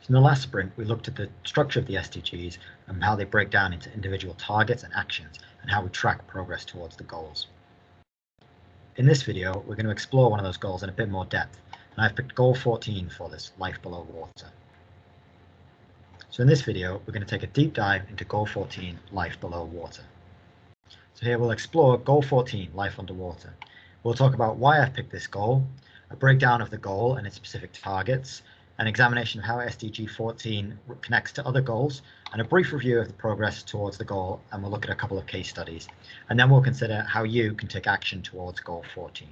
So in the last sprint, we looked at the structure of the SDGs and how they break down into individual targets and actions, and how we track progress towards the goals. In this video, we're going to explore one of those goals in a bit more depth, and I've picked goal 14 for this, life below water. So in this video, we're going to take a deep dive into goal 14, life below water. So here we'll explore goal 14, life underwater. We'll talk about why I've picked this goal, a breakdown of the goal and its specific targets, an examination of how SDG 14 connects to other goals, and a brief review of the progress towards the goal, and we'll look at a couple of case studies. And then we'll consider how you can take action towards goal 14.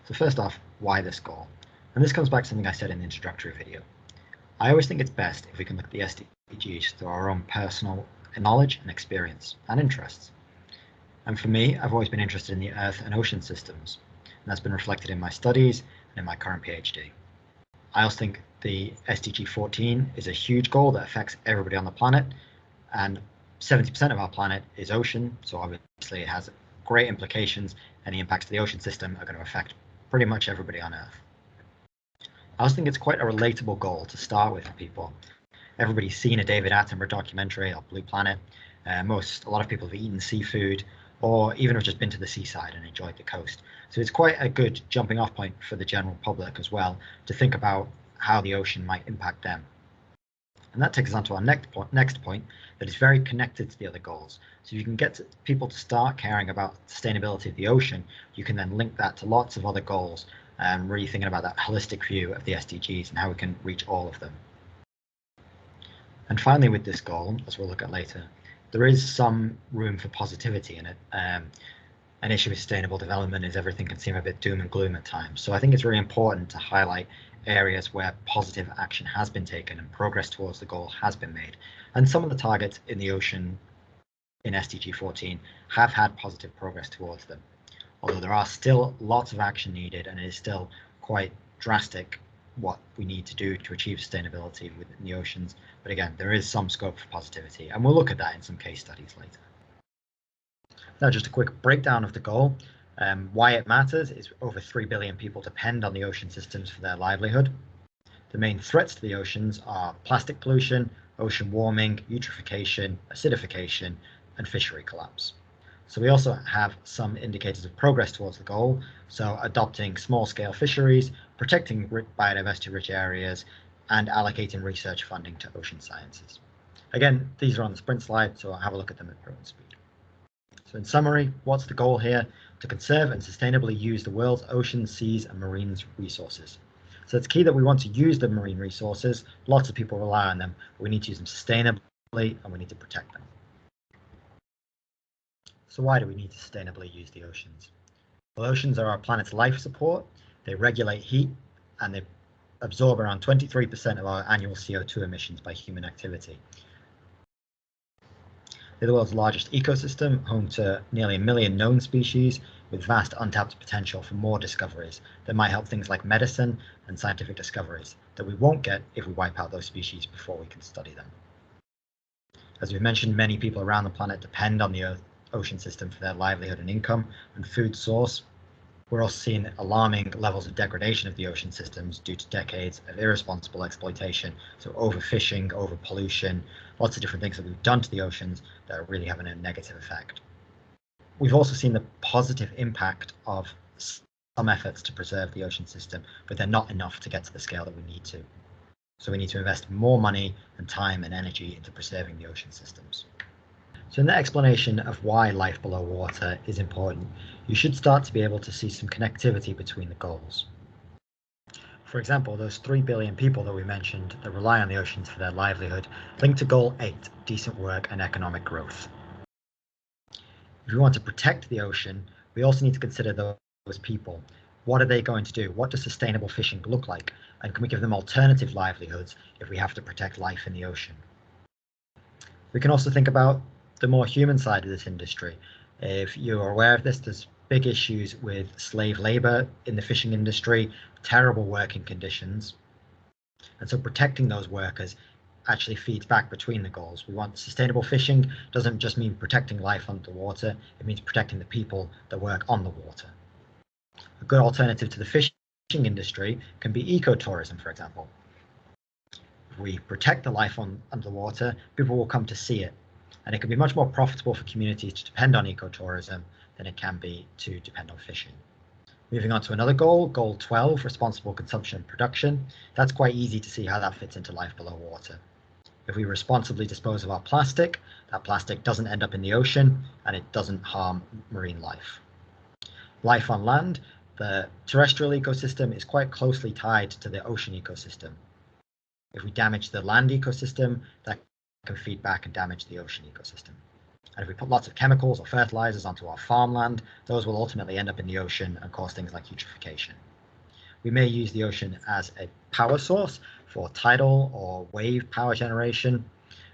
So first off, why this goal? And this comes back to something I said in the introductory video. I always think it's best if we can look at the SDGs through our own personal knowledge and experience and interests. And for me, I've always been interested in the Earth and ocean systems, and that's been reflected in my studies and in my current PhD. I also think the SDG 14 is a huge goal that affects everybody on the planet, and 70% of our planet is ocean, so obviously it has great implications. Any impacts to the ocean system are going to affect pretty much everybody on Earth. I also think it's quite a relatable goal to start with for people. Everybody's seen a David Attenborough documentary or Blue Planet. A lot of people have eaten seafood, or even have just been to the seaside and enjoyed the coast. So it's quite a good jumping off point for the general public as well, to think about how the ocean might impact them. And that takes us on to our next point, that is very connected to the other goals. So if you can get people to start caring about sustainability of the ocean, you can then link that to lots of other goals, really thinking about that holistic view of the SDGs and how we can reach all of them. And finally, with this goal, as we'll look at later, there is some room for positivity in it. An issue with sustainable development is everything can seem a bit doom and gloom at times. So I think it's really important to highlight areas where positive action has been taken and progress towards the goal has been made. And some of the targets in the ocean in SDG 14 have had positive progress towards them. Although there are still lots of action needed, and it is still quite drastic what we need to do to achieve sustainability within the oceans. But again, there is some scope for positivity, and we'll look at that in some case studies later. Now, just a quick breakdown of the goal. Why it matters is over 3 billion people depend on the ocean systems for their livelihood. The main threats to the oceans are plastic pollution, ocean warming, eutrophication, acidification, and fishery collapse. So we also have some indicators of progress towards the goal. So adopting small-scale fisheries, protecting biodiversity-rich areas, and allocating research funding to ocean sciences. Again, these are on the sprint slide, so I'll have a look at them at your own speed. So in summary, what's the goal here? To conserve and sustainably use the world's oceans, seas, and marine resources. So it's key that we want to use the marine resources. Lots of people rely on them, but we need to use them sustainably, and we need to protect them. So why do we need to sustainably use the oceans? Well, oceans are our planet's life support. They regulate heat, and they absorb around 23% of our annual CO2 emissions by human activity. They're the world's largest ecosystem, home to nearly 1 million known species, with vast untapped potential for more discoveries that might help things like medicine and scientific discoveries that we won't get if we wipe out those species before we can study them. As we've mentioned, many people around the planet depend on the ocean system for their livelihood and income and food source. We're also seeing alarming levels of degradation of the ocean systems due to decades of irresponsible exploitation. So overfishing, overpollution, lots of different things that we've done to the oceans that are really having a negative effect. We've also seen the positive impact of some efforts to preserve the ocean system, but they're not enough to get to the scale that we need to. So we need to invest more money and time and energy into preserving the ocean systems. So in the explanation of why life below water is important, you should start to be able to see some connectivity between the goals. For example, those 3 billion people that we mentioned that rely on the oceans for their livelihood link to goal 8, decent work and economic growth. If we want to protect the ocean, we also need to consider those people. What are they going to do? What does sustainable fishing look like? And can we give them alternative livelihoods if we have to protect life in the ocean? We can also think about the more human side of this industry. If you're aware of this, there's big issues with slave labor in the fishing industry, terrible working conditions. And so protecting those workers actually feeds back between the goals. We want sustainable fishing doesn't just mean protecting life underwater, it means protecting the people that work on the water. A good alternative to the fishing industry can be ecotourism, for example. If we protect the life underwater, people will come to see it, and it can be much more profitable for communities to depend on ecotourism than it can be to depend on fishing. Moving on to another goal, goal 12, responsible consumption and production. That's quite easy to see how that fits into life below water. If we responsibly dispose of our plastic, that plastic doesn't end up in the ocean and it doesn't harm marine life. Life on land, the terrestrial ecosystem is quite closely tied to the ocean ecosystem. If we damage the land ecosystem, that can feed back and damage the ocean ecosystem. And if we put lots of chemicals or fertilizers onto our farmland, those will ultimately end up in the ocean and cause things like eutrophication. We may use the ocean as a power source for tidal or wave power generation.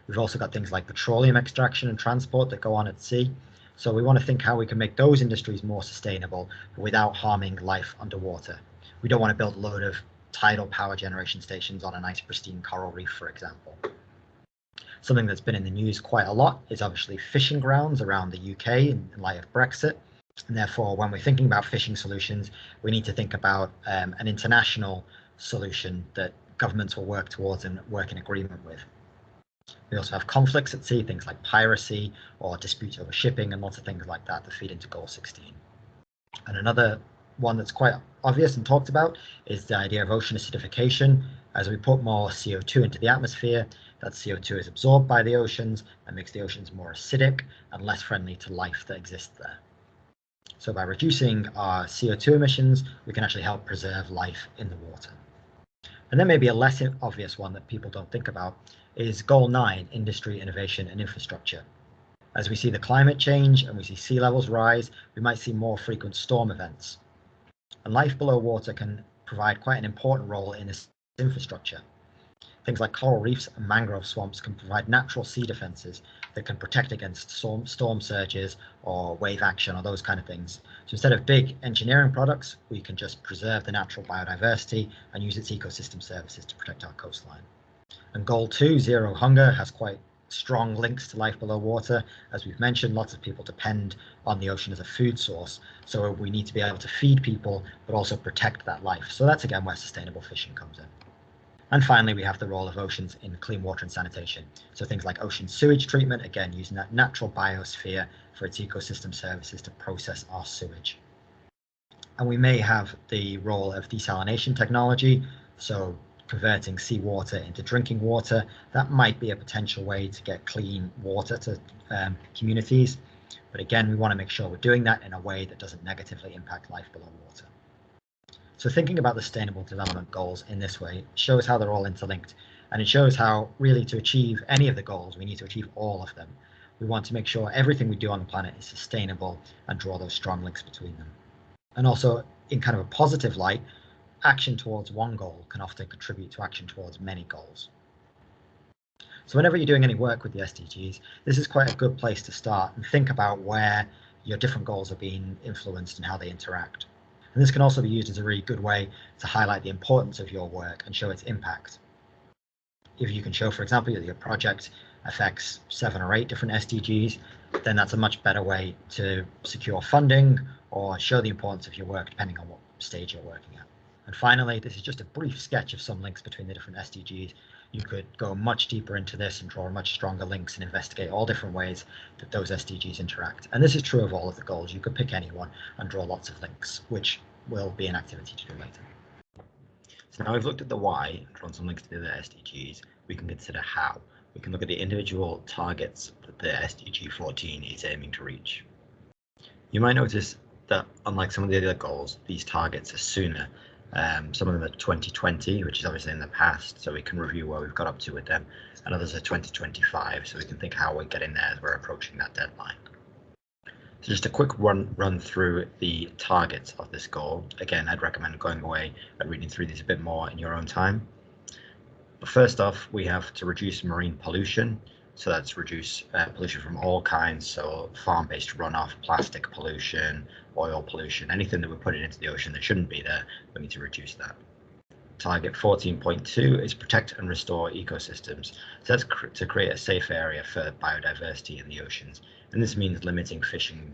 We've also got things like petroleum extraction and transport that go on at sea. So we want to think how we can make those industries more sustainable without harming life underwater. We don't want to build a load of tidal power generation stations on a nice pristine coral reef, for example. Something that's been in the news quite a lot is obviously fishing grounds around the UK in light of Brexit. And therefore, when we're thinking about fishing solutions, we need to think about an international solution that governments will work towards and work in agreement with. We also have conflicts at sea, things like piracy or disputes over shipping and lots of things like that that feed into Goal 16. And another one that's quite obvious and talked about is the idea of ocean acidification. As we put more CO2 into the atmosphere, that CO2 is absorbed by the oceans and makes the oceans more acidic and less friendly to life that exists there. So by reducing our CO2 emissions, we can actually help preserve life in the water. And then maybe a less obvious one that people don't think about is Goal 9, industry, innovation and infrastructure. As we see the climate change and we see sea levels rise, we might see more frequent storm events. And life below water can provide quite an important role in this infrastructure. Things like coral reefs and mangrove swamps can provide natural sea defenses that can protect against storm surges or wave action or those kind of things. So instead of big engineering products, we can just preserve the natural biodiversity and use its ecosystem services to protect our coastline. And Goal 2, zero hunger, has quite strong links to life below water. As we've mentioned, lots of people depend on the ocean as a food source. So we need to be able to feed people, but also protect that life. So that's again where sustainable fishing comes in. And finally, we have the role of oceans in clean water and sanitation. So things like ocean sewage treatment, again, using that natural biosphere for its ecosystem services to process our sewage. And we may have the role of desalination technology, so converting seawater into drinking water. That might be a potential way to get clean water to communities. But again, we want to make sure we're doing that in a way that doesn't negatively impact life below water. So thinking about the Sustainable Development Goals in this way shows how they're all interlinked, and it shows how really to achieve any of the goals, we need to achieve all of them. We want to make sure everything we do on the planet is sustainable and draw those strong links between them. And also, in kind of a positive light, action towards one goal can often contribute to action towards many goals. So whenever you're doing any work with the SDGs, this is quite a good place to start and think about where your different goals are being influenced and how they interact. And this can also be used as a really good way to highlight the importance of your work and show its impact. If you can show, for example, that your project affects 7 or 8 different SDGs, then that's a much better way to secure funding or show the importance of your work depending on what stage you're working at. And finally, this is just a brief sketch of some links between the different SDGs. You could go much deeper into this and draw much stronger links and investigate all different ways that those SDGs interact. And this is true of all of the goals. You could pick any one and draw lots of links, which will be an activity to do later. So now we've looked at the why and drawn some links to the other SDGs. We can consider how. We can look at the individual targets that the SDG 14 is aiming to reach. You might notice that unlike some of the other goals, these targets are sooner. Some of them are 2020, which is obviously in the past, so we can review where we've got up to with them, and others are 2025, so we can think how we're getting there as we're approaching that deadline. So just a quick run through the targets of this goal. Again, I'd recommend going away and reading through these a bit more in your own time. But first off, we have to reduce marine pollution. So that's reduce pollution from all kinds, so farm-based runoff, plastic pollution, oil pollution, anything that we're putting into the ocean that shouldn't be there, we need to reduce that. Target 14.2 is protect and restore ecosystems. So that's to create a safe area for biodiversity in the oceans. And this means limiting fishing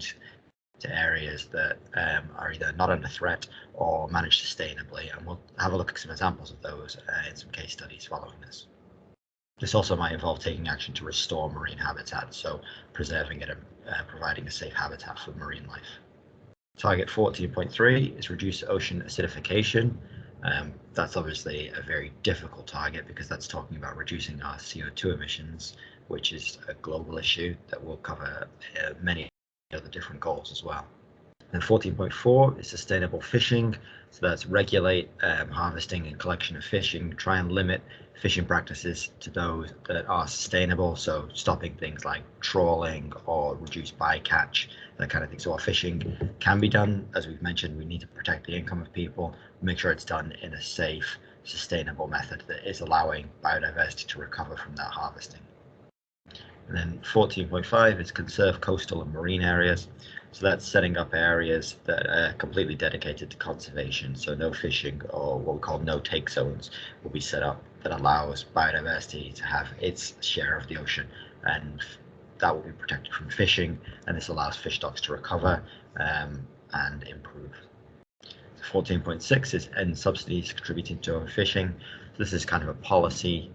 to areas that are either not under threat or managed sustainably, and we'll have a look at some examples of those in some case studies following this. This also might involve taking action to restore marine habitat, so preserving it and providing a safe habitat for marine life. Target 14.3 is reduce ocean acidification. That's obviously a very difficult target because that's talking about reducing our CO2 emissions, which is a global issue that will cover many other different goals as well. And 14.4 is sustainable fishing. So that's regulate harvesting and collection of fishing, try and limit fishing practices to those that are sustainable. So stopping things like trawling or reduce bycatch, that kind of thing. So our fishing can be done, as we've mentioned, we need to protect the income of people, make sure it's done in a safe, sustainable method that is allowing biodiversity to recover from that harvesting. And then 14.5 is conserve coastal and marine areas. So that's setting up areas that are completely dedicated to conservation. So no fishing, or what we call no take zones, will be set up that allows biodiversity to have its share of the ocean, and that will be protected from fishing, and this allows fish stocks to recover and improve. 14.6 is end subsidies contributing to overfishing. So this is kind of a policy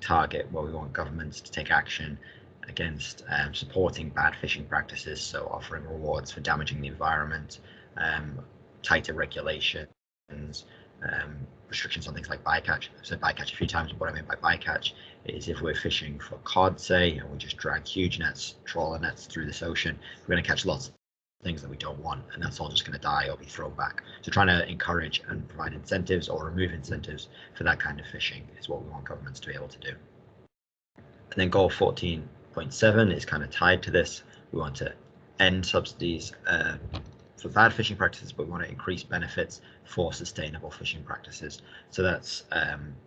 target where we want governments to take action against supporting bad fishing practices, so offering rewards for damaging the environment, tighter regulations, restrictions on things like bycatch. I've said bycatch a few times, but what I mean by bycatch is if we're fishing for cod, say, and we just drag huge nets, trawler nets through this ocean, we're going to catch lots of things that we don't want, and that's all just going to die or be thrown back. So trying to encourage and provide incentives or remove incentives for that kind of fishing is what we want governments to be able to do. And then goal 14.7 is kind of tied to this. We want to end subsidies for bad fishing practices, but we want to increase benefits for sustainable fishing practices. So that's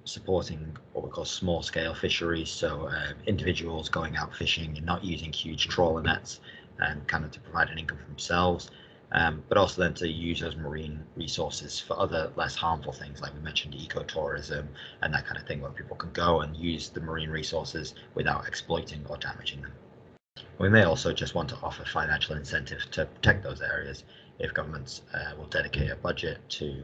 supporting what we call small scale fisheries, so individuals going out fishing and not using huge trawler nets, and kind of to provide an income for themselves, but also then to use those marine resources for other less harmful things, like we mentioned, ecotourism and that kind of thing, where people can go and use the marine resources without exploiting or damaging them. We may also just want to offer financial incentive to protect those areas. If governments will dedicate a budget to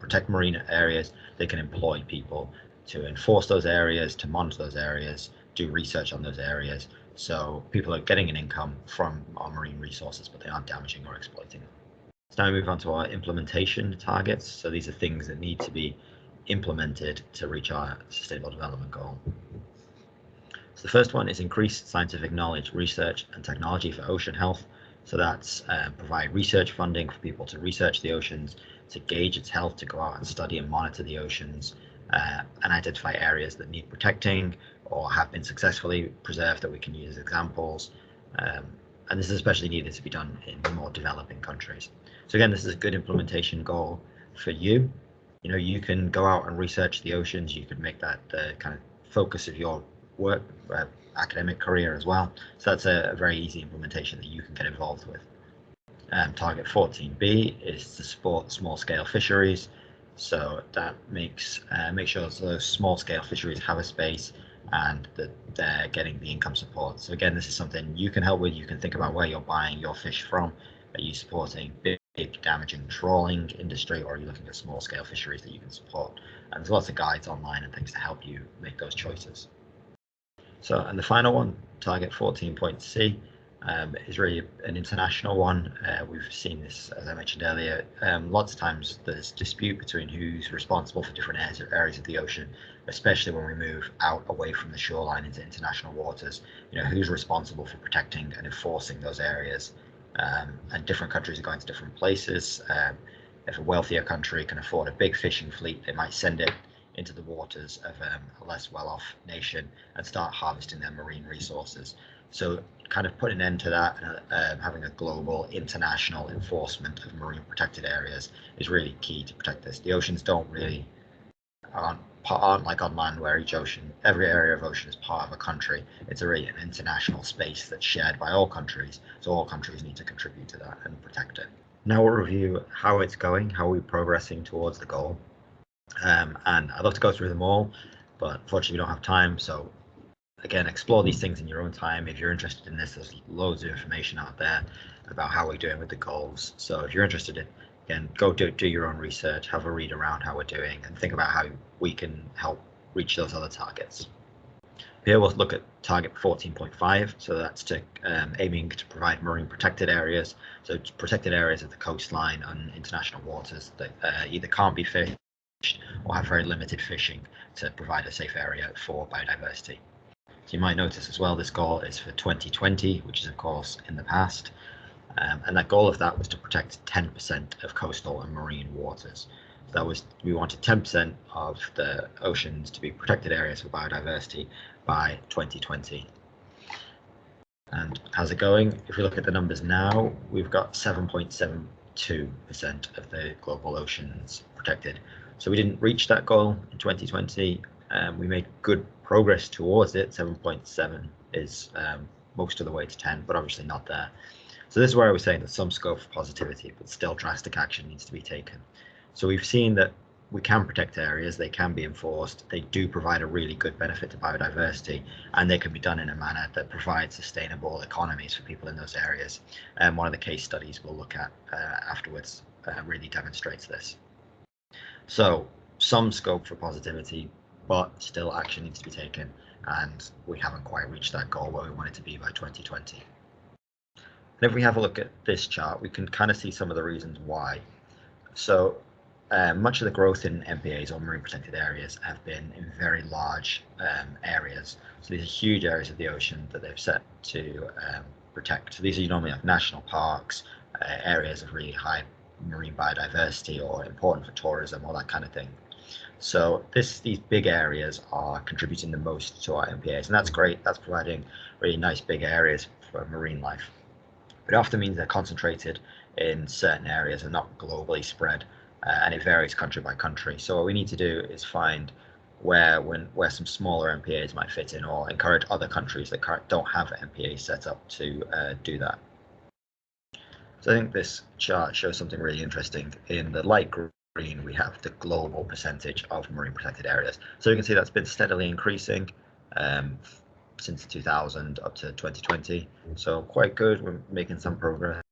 protect marine areas, they can employ people to enforce those areas, to monitor those areas, do research on those areas. So people are getting an income from our marine resources, but they aren't damaging or exploiting them. So now we move on to our implementation targets. So these are things that need to be implemented to reach our Sustainable Development Goal. So the first one is increase scientific knowledge, research, and technology for ocean health. So that's provide research funding for people to research the oceans, to gauge its health, to go out and study and monitor the oceans, and identify areas that need protecting or have been successfully preserved that we can use as examples. And this is especially needed to be done in more developing countries. So again, this is a good implementation goal for you. You know, you can go out and research the oceans. You could make that the kind of focus of your work, academic career as well. So that's a very easy implementation that you can get involved with. Target 14B is to support small scale fisheries. So that makes make sure that those small scale fisheries have a space and that they're getting the income support. So again, this is something you can help with. You can think about where you're buying your fish from. Are you supporting big damaging trawling industry, or are you looking at small scale fisheries that you can support? And there's lots of guides online and things to help you make those choices. So, and the final one, target 14.C, is really an international one. We've seen this, as I mentioned earlier, lots of times there's dispute between who's responsible for different areas of the ocean, especially when we move out away from the shoreline into international waters. You know, who's responsible for protecting and enforcing those areas? And different countries are going to different places. If a wealthier country can afford a big fishing fleet, they might send it into the waters of a less well-off nation and start harvesting their marine resources. So kind of putting an end to that and having a global international enforcement of marine protected areas is really key to protect this. The oceans aren't like on land where every area of ocean is part of a country. It's really an international space that's shared by all countries. So all countries need to contribute to that and protect it. Now we'll review how it's going, how we're progressing towards the goal. And I'd love to go through them all, but unfortunately we don't have time. So again, explore these things in your own time. If you're interested in this, there's loads of information out there about how we're doing with the goals. So if you're interested in, again, go do your own research, have a read around how we're doing, and think about how we can help reach those other targets. Here we'll look at target 14.5, so that's to aiming to provide marine protected areas, so protected areas of the coastline and international waters that either can't be fished or have very limited fishing to provide a safe area for biodiversity. So you might notice as well, this goal is for 2020, which is of course in the past, and that goal of that was to protect 10% of coastal and marine waters. So that was, we wanted 10% of the oceans to be protected areas for biodiversity by 2020. And how's it going? If we look at the numbers now, we've got 7.72% of the global oceans protected. So we didn't reach that goal in 2020. We made good progress towards it. 7.7 is most of the way to 10, but obviously not there. So this is where I was saying that some scope for positivity, but still drastic action needs to be taken. So we've seen that we can protect areas, they can be enforced, they do provide a really good benefit to biodiversity, and they can be done in a manner that provides sustainable economies for people in those areas. And one of the case studies we'll look at afterwards really demonstrates this. So some scope for positivity, but still action needs to be taken, and we haven't quite reached that goal where we want it to be by 2020. And if we have a look at this chart, we can kind of see some of the reasons why. So much of the growth in MPAs, or marine protected areas, have been in very large areas. So these are huge areas of the ocean that they've set to protect. So these are normally like national parks, areas of really high marine biodiversity or important for tourism, all that kind of thing. So these big areas are contributing the most to our MPAs, and that's great. That's providing really nice big areas for marine life. But it often means they're concentrated in certain areas and not globally spread, and it varies country by country. So what we need to do is find where some smaller MPAs might fit in, or encourage other countries that don't have MPAs set up to do that. So I think this chart shows something really interesting. In the light green, we have the global percentage of marine protected areas. So you can see that's been steadily increasing since 2000 up to 2020. So quite good. We're making some progress,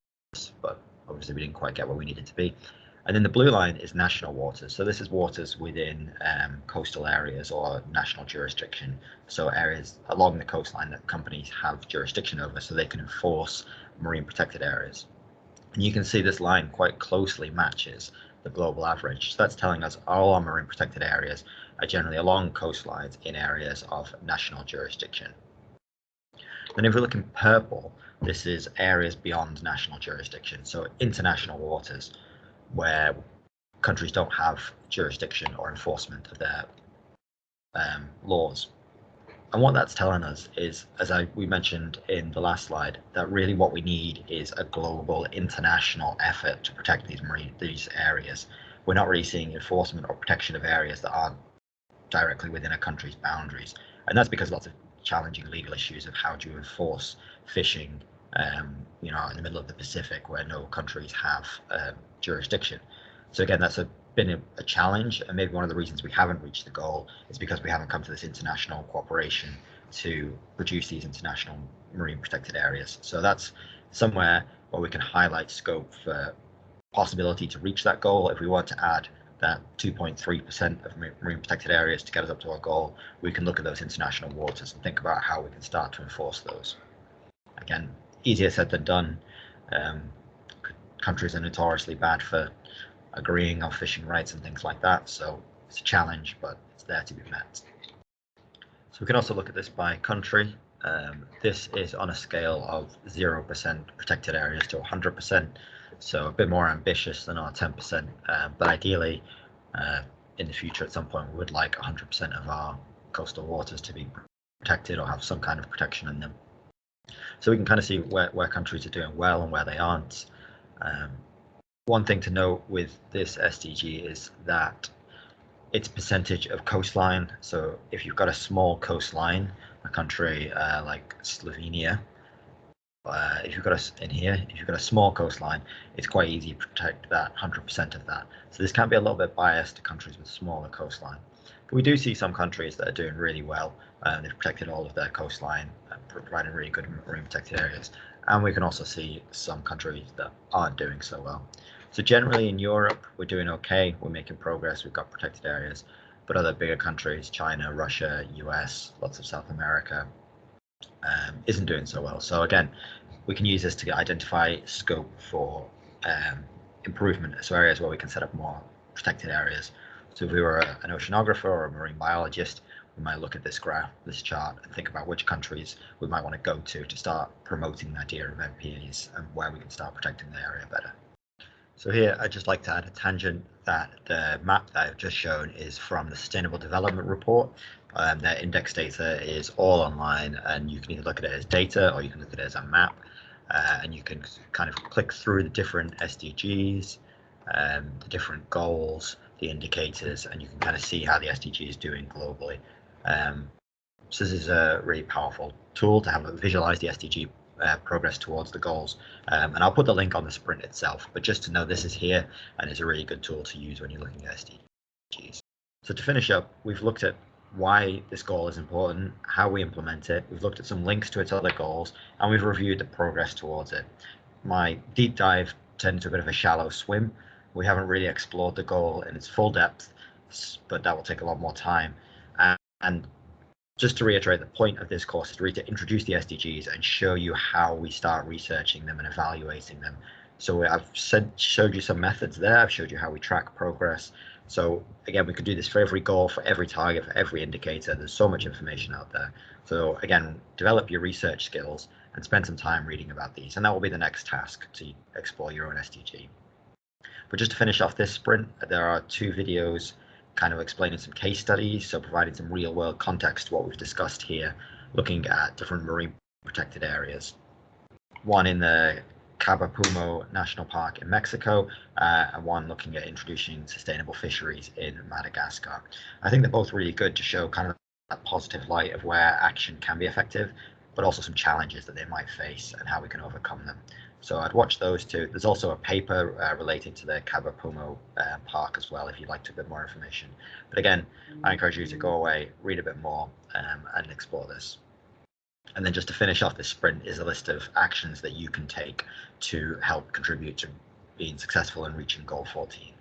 but obviously we didn't quite get where we needed to be. And then the blue line is national waters. So this is waters within coastal areas or national jurisdiction. So areas along the coastline that companies have jurisdiction over, so they can enforce marine protected areas. And you can see this line quite closely matches the global average. So that's telling us all our marine protected areas are generally along coastlines in areas of national jurisdiction. And if we look in purple, this is areas beyond national jurisdiction, so international waters, where countries don't have jurisdiction or enforcement of their laws. And what that's telling us is, as we mentioned in the last slide, that really what we need is a global international effort to protect these areas. We're not really seeing enforcement or protection of areas that aren't directly within a country's boundaries. And that's because lots of challenging legal issues of how do you enforce fishing in the middle of the Pacific where no countries have jurisdiction. So again, that's been a challenge, and maybe one of the reasons we haven't reached the goal is because we haven't come to this international cooperation to produce these international marine protected areas. So that's somewhere where we can highlight scope for possibility to reach that goal. If we want to add that 2.3% of marine protected areas to get us up to our goal, we can look at those international waters and think about how we can start to enforce those. Again, easier said than done. Countries are notoriously bad for agreeing on fishing rights and things like that, so it's a challenge, but it's there to be met. So we can also look at this by country. This is on a scale of 0% protected areas to 100%, so a bit more ambitious than our 10%, but ideally in the future at some point we would like 100% of our coastal waters to be protected or have some kind of protection in them. So we can kind of see where countries are doing well and where they aren't. One thing to note with this SDG is that its percentage of coastline. So if you've got a small coastline, a country like Slovenia, if you've got if you've got a small coastline, it's quite easy to protect that 100% of that. So this can be a little bit biased to countries with smaller coastline. But we do see some countries that are doing really well. They've protected all of their coastline, providing really good marine protected areas. And we can also see some countries that aren't doing so well. So generally in Europe, we're doing okay. We're making progress. We've got protected areas. But other bigger countries, China, Russia, US, lots of South America, isn't doing so well. So again, we can use this to identify scope for improvement. So areas where we can set up more protected areas. So if we were an oceanographer or a marine biologist, we might look at this graph, this chart, and think about which countries we might want to go to start promoting the idea of MPAs and where we can start protecting the area better. So here, I'd just like to add a tangent that the map that I've just shown is from the Sustainable Development Report. Their index data is all online, and you can either look at it as data or you can look at it as a map, and you can kind of click through the different SDGs, the different goals, the indicators, and you can kind of see how the SDG is doing globally. So this is a really powerful tool to have visualize the SDG progress towards the goals, and I'll put the link on the sprint itself, but just to know this is here and it's a really good tool to use when you're looking at SDGs. So to finish up, we've looked at why this goal is important, how we implement it, we've looked at some links to its other goals, and we've reviewed the progress towards it. My deep dive turned into a bit of a shallow swim. We haven't really explored the goal in its full depth, but that will take a lot more time. And just to reiterate, the point of this course is really to introduce the SDGs and show you how we start researching them and evaluating them. So I've showed you some methods there. I've showed you how we track progress. So again, we could do this for every goal, for every target, for every indicator. There's so much information out there. So again, develop your research skills and spend some time reading about these. And that will be the next task, to explore your own SDG. But just to finish off this sprint, there are 2 videos kind of explaining some case studies, so providing some real world context to what we've discussed here, looking at different marine protected areas. One in the Cabo Pulmo National Park in Mexico, and one looking at introducing sustainable fisheries in Madagascar. I think they're both really good to show kind of that positive light of where action can be effective, but also some challenges that they might face and how we can overcome them. So I'd watch those 2. There's also a paper related to the Cabo Pulmo park as well, if you'd like a bit more information. But again, I encourage you to go away, read a bit more, and explore this. And then just to finish off this sprint is a list of actions that you can take to help contribute to being successful in reaching goal 14.